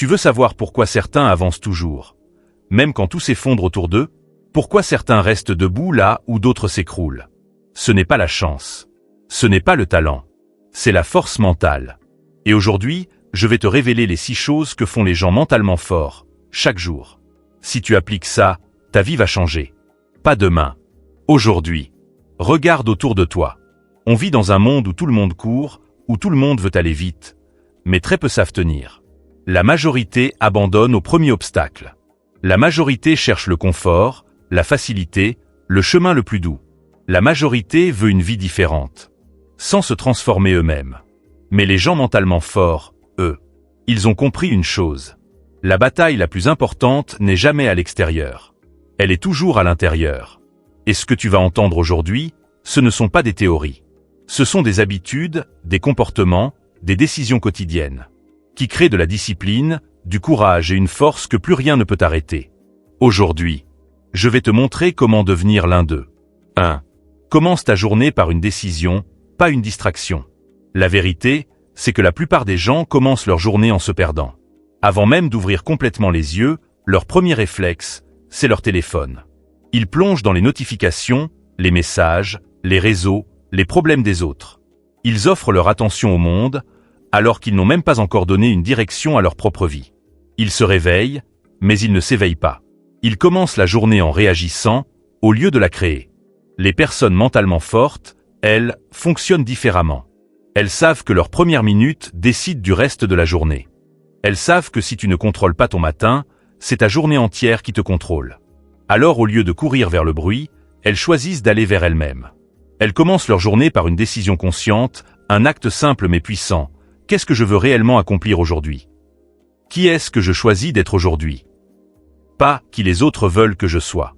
Tu veux savoir pourquoi certains avancent toujours, même quand tout s'effondre autour d'eux? Pourquoi certains restent debout là où d'autres s'écroulent? Ce n'est pas la chance. Ce n'est pas le talent. C'est la force mentale. Et aujourd'hui, je vais te révéler les 6 choses que font les gens mentalement forts, chaque jour. Si tu appliques ça, ta vie va changer. Pas demain. Aujourd'hui. Regarde autour de toi. On vit dans un monde où tout le monde court, où tout le monde veut aller vite, mais très peu savent tenir. La majorité abandonne au premier obstacle. La majorité cherche le confort, la facilité, le chemin le plus doux. La majorité veut une vie différente, sans se transformer eux-mêmes. Mais les gens mentalement forts, eux, ils ont compris une chose. La bataille la plus importante n'est jamais à l'extérieur. Elle est toujours à l'intérieur. Et ce que tu vas entendre aujourd'hui, ce ne sont pas des théories. Ce sont des habitudes, des comportements, des décisions quotidiennes, qui créent de la discipline, du courage et une force que plus rien ne peut arrêter. Aujourd'hui, je vais te montrer comment devenir l'un d'eux. 1. Commence ta journée par une décision, pas une distraction. La vérité, c'est que la plupart des gens commencent leur journée en se perdant. Avant même d'ouvrir complètement les yeux, leur premier réflexe, c'est leur téléphone. Ils plongent dans les notifications, les messages, les réseaux, les problèmes des autres. Ils offrent leur attention au monde, alors qu'ils n'ont même pas encore donné une direction à leur propre vie. Ils se réveillent, mais ils ne s'éveillent pas. Ils commencent la journée en réagissant, au lieu de la créer. Les personnes mentalement fortes, elles, fonctionnent différemment. Elles savent que leur première minute décide du reste de la journée. Elles savent que si tu ne contrôles pas ton matin, c'est ta journée entière qui te contrôle. Alors au lieu de courir vers le bruit, elles choisissent d'aller vers elles-mêmes. Elles commencent leur journée par une décision consciente, un acte simple mais puissant. Qu'est-ce que je veux réellement accomplir aujourd'hui? Qui est-ce que je choisis d'être aujourd'hui? Pas qui les autres veulent que je sois.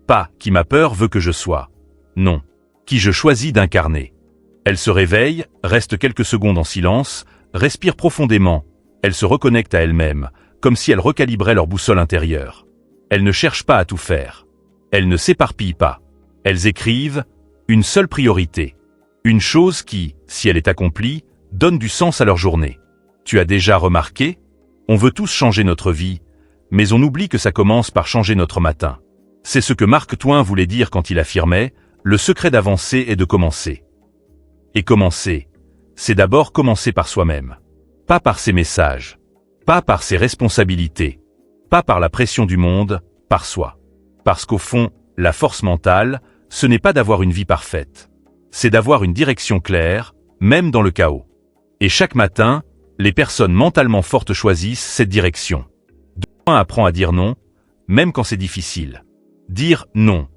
Pas qui ma peur veut que je sois. Non. Qui je choisis d'incarner. Elle se réveille, reste quelques secondes en silence, respire profondément. Elle se reconnecte à elle-même, comme si elle recalibrait leur boussole intérieure. Elles ne cherchent pas à tout faire. Elles ne s'éparpillent pas. Elles écrivent une seule priorité. Une chose qui, si elle est accomplie, donne du sens à leur journée. Tu as déjà remarqué? On veut tous changer notre vie, mais on oublie que ça commence par changer notre matin. C'est ce que Mark Twain voulait dire quand il affirmait « Le secret d'avancer est de commencer ». Et commencer, c'est d'abord commencer par soi-même. Pas par ses messages, pas par ses responsabilités, pas par la pression du monde, par soi. Parce qu'au fond, la force mentale, ce n'est pas d'avoir une vie parfaite. C'est d'avoir une direction claire, même dans le chaos. Et chaque matin, les personnes mentalement fortes choisissent cette direction. 2. Apprends à dire non, même quand c'est difficile. Dire non.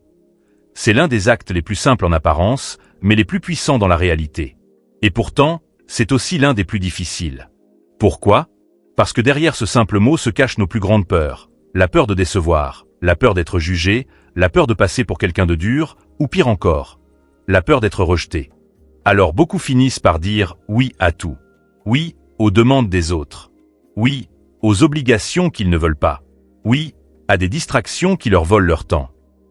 C'est l'un des actes les plus simples en apparence, mais les plus puissants dans la réalité. Et pourtant, c'est aussi l'un des plus difficiles. Pourquoi? Parce que derrière ce simple mot se cachent nos plus grandes peurs. La peur de décevoir, la peur d'être jugé, la peur de passer pour quelqu'un de dur, ou pire encore, la peur d'être rejeté. Alors beaucoup finissent par dire oui à tout. Oui aux demandes des autres. Oui aux obligations qu'ils ne veulent pas. Oui à des distractions qui leur volent leur temps.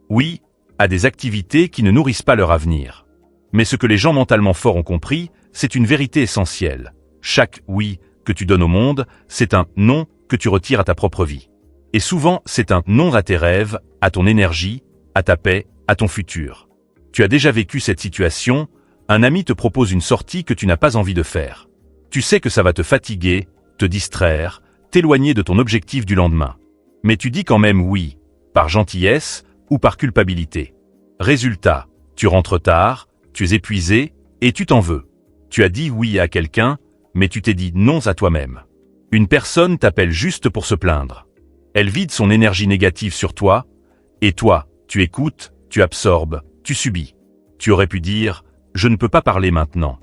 Oui à des activités qui ne nourrissent pas leur avenir. Mais ce que les gens mentalement forts ont compris, c'est une vérité essentielle. Chaque oui que tu donnes au monde, c'est un non que tu retires à ta propre vie. Et souvent, c'est un non à tes rêves, à ton énergie, à ta paix, à ton futur. Tu as déjà vécu cette situation, un ami te propose une sortie que tu n'as pas envie de faire. Tu sais que ça va te fatiguer, te distraire, t'éloigner de ton objectif du lendemain. Mais tu dis quand même oui, par gentillesse ou par culpabilité. Résultat, tu rentres tard, tu es épuisé et tu t'en veux. Tu as dit oui à quelqu'un, mais tu t'es dit non à toi-même. Une personne t'appelle juste pour se plaindre. Elle vide son énergie négative sur toi, et toi, tu écoutes, tu absorbes, tu subis. Tu aurais pu dire « je ne peux pas parler maintenant ».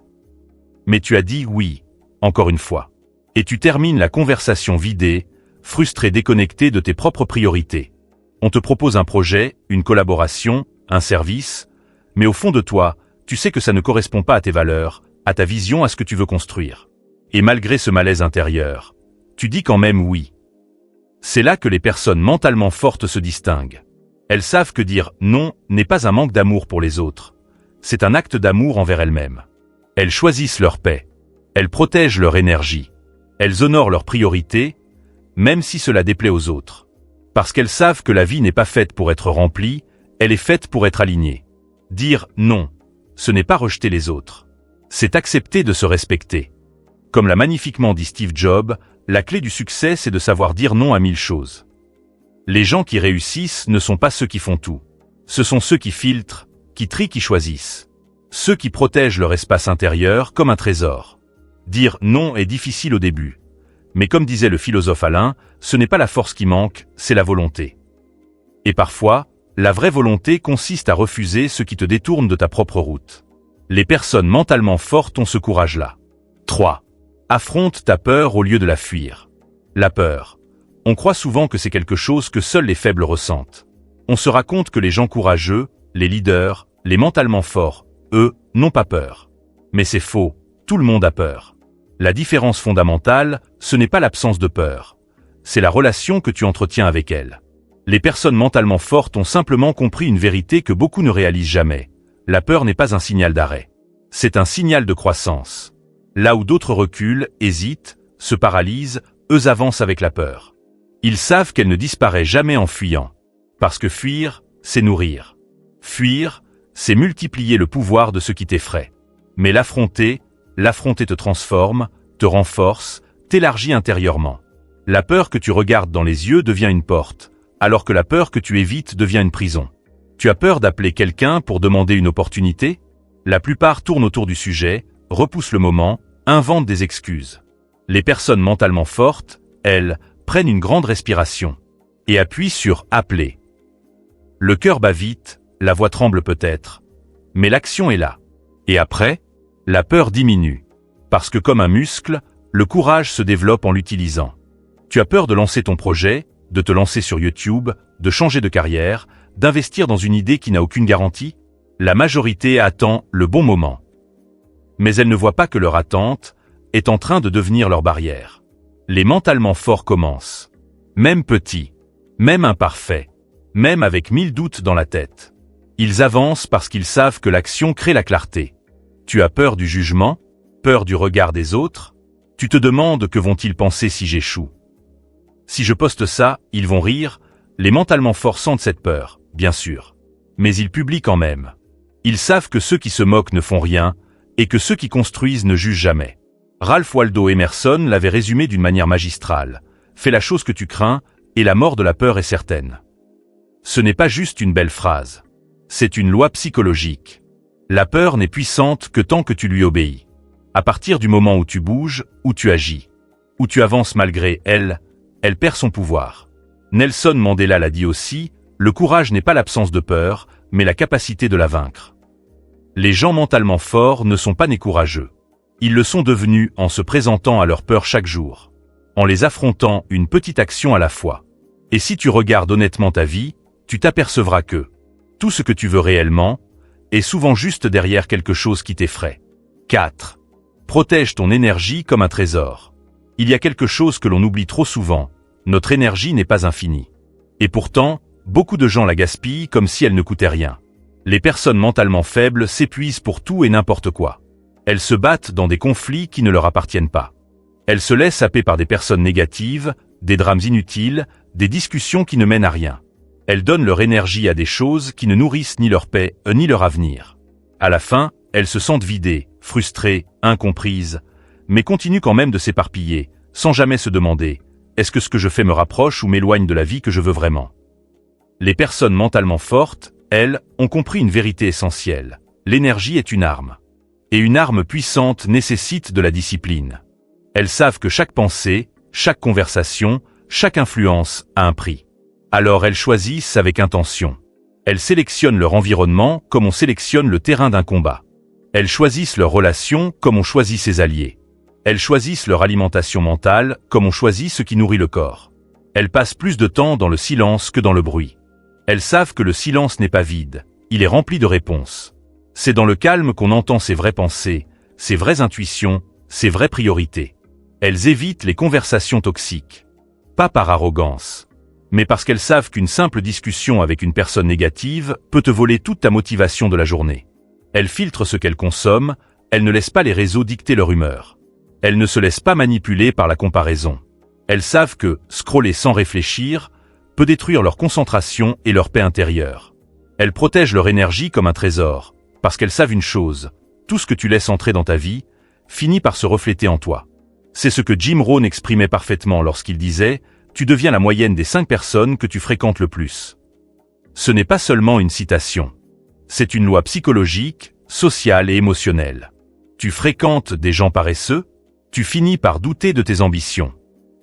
Mais tu as dit oui, encore une fois. Et tu termines la conversation vidée, frustré, déconnecté de tes propres priorités. On te propose un projet, une collaboration, un service, mais au fond de toi, tu sais que ça ne correspond pas à tes valeurs, à ta vision, à ce que tu veux construire. Et malgré ce malaise intérieur, tu dis quand même oui. C'est là que les personnes mentalement fortes se distinguent. Elles savent que dire non n'est pas un manque d'amour pour les autres. C'est un acte d'amour envers elles-mêmes. Elles choisissent leur paix. Elles protègent leur énergie. Elles honorent leurs priorités, même si cela déplaît aux autres. Parce qu'elles savent que la vie n'est pas faite pour être remplie, elle est faite pour être alignée. Dire non, ce n'est pas rejeter les autres. C'est accepter de se respecter. Comme l'a magnifiquement dit Steve Jobs, la clé du succès, c'est de savoir dire non à 1000 choses. Les gens qui réussissent ne sont pas ceux qui font tout. Ce sont ceux qui filtrent, qui trient, qui choisissent. Ceux qui protègent leur espace intérieur comme un trésor. Dire non est difficile au début. Mais comme disait le philosophe Alain, ce n'est pas la force qui manque, c'est la volonté. Et parfois, la vraie volonté consiste à refuser ce qui te détourne de ta propre route. Les personnes mentalement fortes ont ce courage-là. 3. Affronte ta peur au lieu de la fuir. La peur. On croit souvent que c'est quelque chose que seuls les faibles ressentent. On se raconte que les gens courageux, les leaders, les mentalement forts, eux, n'ont pas peur. Mais c'est faux, tout le monde a peur. La différence fondamentale, ce n'est pas l'absence de peur. C'est la relation que tu entretiens avec elle. Les personnes mentalement fortes ont simplement compris une vérité que beaucoup ne réalisent jamais. La peur n'est pas un signal d'arrêt. C'est un signal de croissance. Là où d'autres reculent, hésitent, se paralysent, eux avancent avec la peur. Ils savent qu'elle ne disparaît jamais en fuyant. Parce que fuir, c'est nourrir. Fuir, c'est multiplier le pouvoir de ce qui t'effraie. Mais l'affronter te transforme, te renforce, t'élargit intérieurement. La peur que tu regardes dans les yeux devient une porte, alors que la peur que tu évites devient une prison. Tu as peur d'appeler quelqu'un pour demander une opportunité? La plupart tournent autour du sujet, repoussent le moment, inventent des excuses. Les personnes mentalement fortes, elles, prennent une grande respiration et appuient sur « appeler ». Le cœur bat vite, la voix tremble peut-être, mais l'action est là. Et après, la peur diminue, parce que comme un muscle, le courage se développe en l'utilisant. Tu as peur de lancer ton projet, de te lancer sur YouTube, de changer de carrière, d'investir dans une idée qui n'a aucune garantie? La majorité attend le bon moment. Mais elle ne voit pas que leur attente est en train de devenir leur barrière. Les mentalement forts commencent. Même petits, même imparfaits, même avec 1000 doutes dans la tête. Ils avancent parce qu'ils savent que l'action crée la clarté. Tu as peur du jugement, peur du regard des autres. Tu te demandes que vont-ils penser si j'échoue. Si je poste ça, ils vont rire. Les mentalement forts sentent cette peur, bien sûr. Mais ils publient quand même. Ils savent que ceux qui se moquent ne font rien, et que ceux qui construisent ne jugent jamais. Ralph Waldo Emerson l'avait résumé d'une manière magistrale. Fais la chose que tu crains, et la mort de la peur est certaine. Ce n'est pas juste une belle phrase. C'est une loi psychologique. La peur n'est puissante que tant que tu lui obéis. À partir du moment où tu bouges, où tu agis, où tu avances malgré elle, elle perd son pouvoir. Nelson Mandela l'a dit aussi, le courage n'est pas l'absence de peur, mais la capacité de la vaincre. Les gens mentalement forts ne sont pas nés courageux. Ils le sont devenus en se présentant à leur peur chaque jour, en les affrontant une petite action à la fois. Et si tu regardes honnêtement ta vie, tu t'apercevras que tout ce que tu veux réellement est souvent juste derrière quelque chose qui t'effraie. 4. Protège ton énergie comme un trésor. Il y a quelque chose que l'on oublie trop souvent, notre énergie n'est pas infinie. Et pourtant, beaucoup de gens la gaspillent comme si elle ne coûtait rien. Les personnes mentalement faibles s'épuisent pour tout et n'importe quoi. Elles se battent dans des conflits qui ne leur appartiennent pas. Elles se laissent happer par des personnes négatives, des drames inutiles, des discussions qui ne mènent à rien. Elles donnent leur énergie à des choses qui ne nourrissent ni leur paix, ni leur avenir. À la fin, elles se sentent vidées, frustrées, incomprises, mais continuent quand même de s'éparpiller, sans jamais se demander « est-ce que ce que je fais me rapproche ou m'éloigne de la vie que je veux vraiment ?» Les personnes mentalement fortes, elles, ont compris une vérité essentielle. L'énergie est une arme. Et une arme puissante nécessite de la discipline. Elles savent que chaque pensée, chaque conversation, chaque influence a un prix. Alors elles choisissent avec intention. Elles sélectionnent leur environnement comme on sélectionne le terrain d'un combat. Elles choisissent leurs relations comme on choisit ses alliés. Elles choisissent leur alimentation mentale comme on choisit ce qui nourrit le corps. Elles passent plus de temps dans le silence que dans le bruit. Elles savent que le silence n'est pas vide, il est rempli de réponses. C'est dans le calme qu'on entend ses vraies pensées, ses vraies intuitions, ses vraies priorités. Elles évitent les conversations toxiques. Pas par arrogance, mais parce qu'elles savent qu'une simple discussion avec une personne négative peut te voler toute ta motivation de la journée. Elles filtrent ce qu'elles consomment, elles ne laissent pas les réseaux dicter leur humeur. Elles ne se laissent pas manipuler par la comparaison. Elles savent que scroller sans réfléchir peut détruire leur concentration et leur paix intérieure. Elles protègent leur énergie comme un trésor, parce qu'elles savent une chose, tout ce que tu laisses entrer dans ta vie finit par se refléter en toi. C'est ce que Jim Rohn exprimait parfaitement lorsqu'il disait « Tu deviens la moyenne des 5 personnes que tu fréquentes le plus ». Ce n'est pas seulement une citation. C'est une loi psychologique, sociale et émotionnelle. Tu fréquentes des gens paresseux, tu finis par douter de tes ambitions.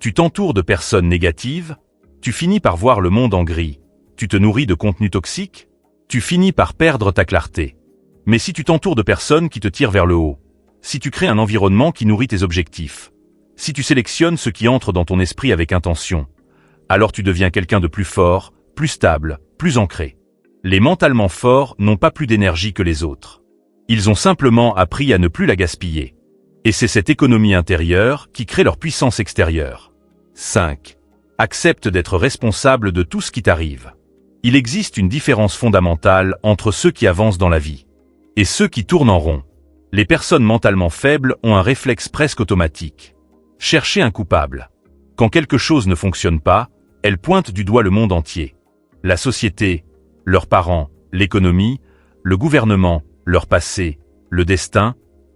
Tu t'entoures de personnes négatives, tu finis par voir le monde en gris. Tu te nourris de contenus toxiques, tu finis par perdre ta clarté. Mais si tu t'entoures de personnes qui te tirent vers le haut, si tu crées un environnement qui nourrit tes objectifs, si tu sélectionnes ce qui entre dans ton esprit avec intention, alors tu deviens quelqu'un de plus fort, plus stable, plus ancré. Les mentalement forts n'ont pas plus d'énergie que les autres. Ils ont simplement appris à ne plus la gaspiller. Et c'est cette économie intérieure qui crée leur puissance extérieure. 5. Accepte d'être responsable de tout ce qui t'arrive. Il existe une différence fondamentale entre ceux qui avancent dans la vie et ceux qui tournent en rond. Les personnes mentalement faibles ont un réflexe presque automatique. Chercher un coupable. Quand quelque chose ne fonctionne pas, elles pointent du doigt le monde entier. La société, leurs parents, l'économie, le gouvernement, leur passé, le destin,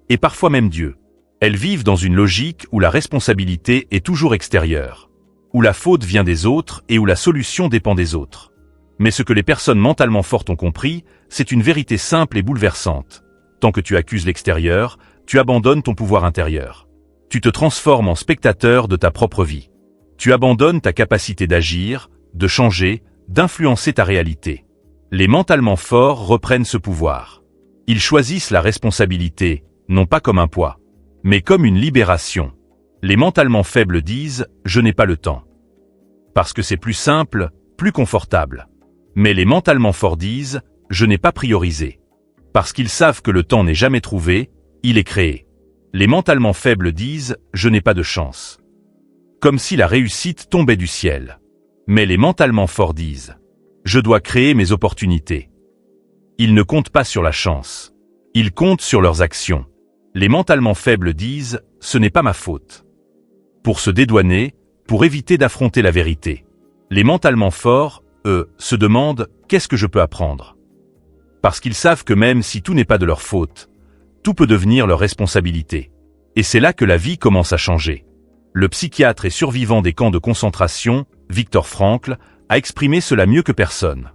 et parfois même Dieu. Elles vivent dans une logique où la responsabilité est toujours extérieure, où la faute vient des autres et où la solution dépend des autres. Mais ce que les personnes mentalement fortes ont compris, c'est une vérité simple et bouleversante. Tant que tu accuses l'extérieur, tu abandonnes ton pouvoir intérieur. Tu te transformes en spectateur de ta propre vie. Tu abandonnes ta capacité d'agir, de changer, d'influencer ta réalité. Les mentalement forts reprennent ce pouvoir. Ils choisissent la responsabilité, non pas comme un poids, mais comme une libération. Les mentalement faibles disent « je n'ai pas le temps ». Parce que c'est plus simple, plus confortable. Mais les mentalement forts disent « je n'ai pas priorisé ». Parce qu'ils savent que le temps n'est jamais trouvé, il est créé. Les mentalement faibles disent « je n'ai pas de chance ». Comme si la réussite tombait du ciel. Mais les mentalement forts disent « je dois créer mes opportunités ». Ils ne comptent pas sur la chance. Ils comptent sur leurs actions. Les mentalement faibles disent « ce n'est pas ma faute ». Pour se dédouaner, pour éviter d'affronter la vérité. Les mentalement forts, eux, se demandent « qu'est-ce que je peux apprendre ?» Parce qu'ils savent que même si tout n'est pas de leur faute, tout peut devenir leur responsabilité. Et c'est là que la vie commence à changer. Le psychiatre et survivant des camps de concentration, Viktor Frankl, a exprimé cela mieux que personne.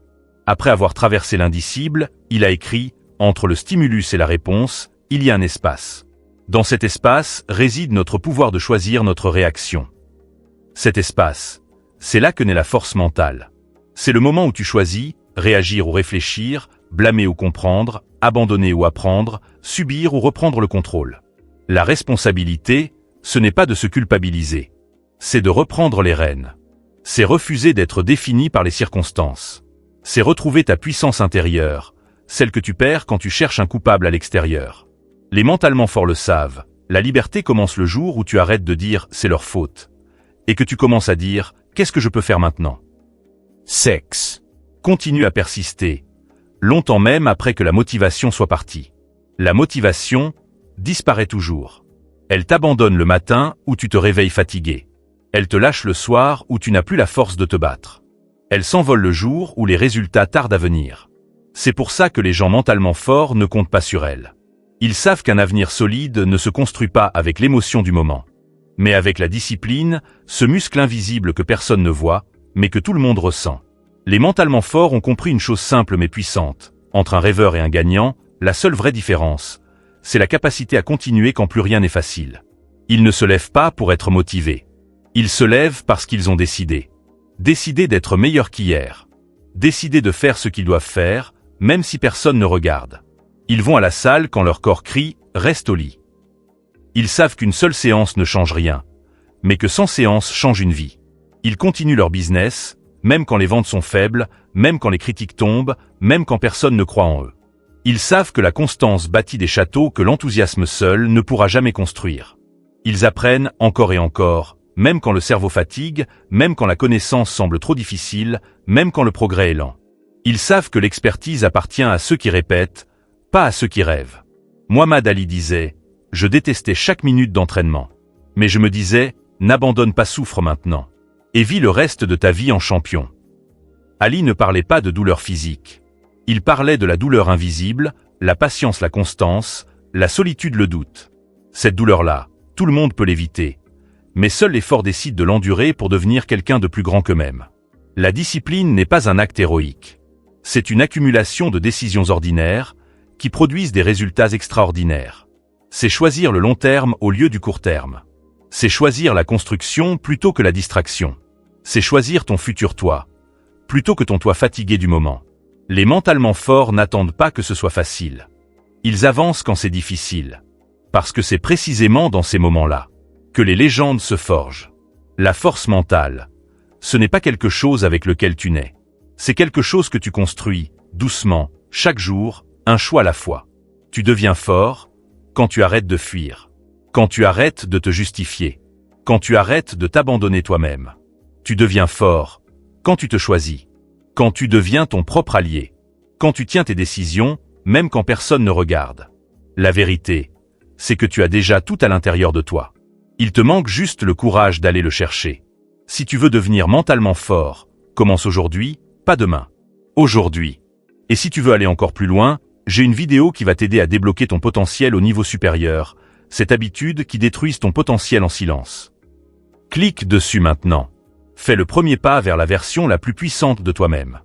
Après avoir traversé l'indicible, il a écrit « Entre le stimulus et la réponse, il y a un espace. Dans cet espace réside notre pouvoir de choisir notre réaction. Cet espace, c'est là que naît la force mentale. C'est le moment où tu choisis, réagir ou réfléchir, blâmer ou comprendre, abandonner ou apprendre, subir ou reprendre le contrôle. La responsabilité, ce n'est pas de se culpabiliser. C'est de reprendre les rênes. C'est refuser d'être défini par les circonstances. C'est retrouver ta puissance intérieure, celle que tu perds quand tu cherches un coupable à l'extérieur. Les mentalement forts le savent, la liberté commence le jour où tu arrêtes de dire « c'est leur faute » et que tu commences à dire « qu'est-ce que je peux faire maintenant ?» Sexe. Continue à persister, longtemps même après que la motivation soit partie. La motivation disparaît toujours. Elle t'abandonne le matin où tu te réveilles fatigué. Elle te lâche le soir où tu n'as plus la force de te battre. Elle s'envole le jour où les résultats tardent à venir. C'est pour ça que les gens mentalement forts ne comptent pas sur elle. Ils savent qu'un avenir solide ne se construit pas avec l'émotion du moment, mais avec la discipline, ce muscle invisible que personne ne voit, mais que tout le monde ressent. Les mentalement forts ont compris une chose simple mais puissante. Entre un rêveur et un gagnant, la seule vraie différence, c'est la capacité à continuer quand plus rien n'est facile. Ils ne se lèvent pas pour être motivés. Ils se lèvent parce qu'ils ont décidé. Décidé d'être meilleurs qu'hier. Décidé de faire ce qu'ils doivent faire, même si personne ne regarde. Ils vont à la salle quand leur corps crie « reste au lit ». Ils savent qu'une seule séance ne change rien, mais que 100 séances changent une vie. Ils continuent leur business, même quand les ventes sont faibles, même quand les critiques tombent, même quand personne ne croit en eux. Ils savent que la constance bâtit des châteaux que l'enthousiasme seul ne pourra jamais construire. Ils apprennent encore et encore, même quand le cerveau fatigue, même quand la connaissance semble trop difficile, même quand le progrès est lent. Ils savent que l'expertise appartient à ceux qui répètent, pas à ceux qui rêvent. Muhammad Ali disait « Je détestais chaque minute d'entraînement. Mais je me disais, N'abandonne pas, souffre maintenant. Et vis le reste de ta vie en champion. Ali ne parlait pas de douleur physique. Il parlait de la douleur invisible, la patience, la constance, la solitude, le doute. Cette douleur-là, tout le monde peut l'éviter. Mais seul les forts décident de l'endurer pour devenir quelqu'un de plus grand qu'eux-mêmes. La discipline n'est pas un acte héroïque. C'est une accumulation de décisions ordinaires qui produisent des résultats extraordinaires. C'est choisir le long terme au lieu du court terme. C'est choisir la construction plutôt que la distraction. C'est choisir ton futur toi, plutôt que ton toi fatigué du moment. Les mentalement forts n'attendent pas que ce soit facile. Ils avancent quand c'est difficile. Parce que c'est précisément dans ces moments-là que les légendes se forgent. La force mentale, ce n'est pas quelque chose avec lequel tu nais. C'est quelque chose que tu construis, doucement, chaque jour, un choix à la fois. Tu deviens fort quand tu arrêtes de fuir. Quand tu arrêtes de te justifier. Quand tu arrêtes de t'abandonner toi-même. Tu deviens fort quand tu te choisis. Quand tu deviens ton propre allié. Quand tu tiens tes décisions, même quand personne ne regarde. La vérité, c'est que tu as déjà tout à l'intérieur de toi. Il te manque juste le courage d'aller le chercher. Si tu veux devenir mentalement fort, commence aujourd'hui, pas demain. Aujourd'hui. Et si tu veux aller encore plus loin, j'ai une vidéo qui va t'aider à débloquer ton potentiel au niveau supérieur, cette habitude qui détruise ton potentiel en silence. Clique dessus maintenant. Fais le premier pas vers la version la plus puissante de toi-même.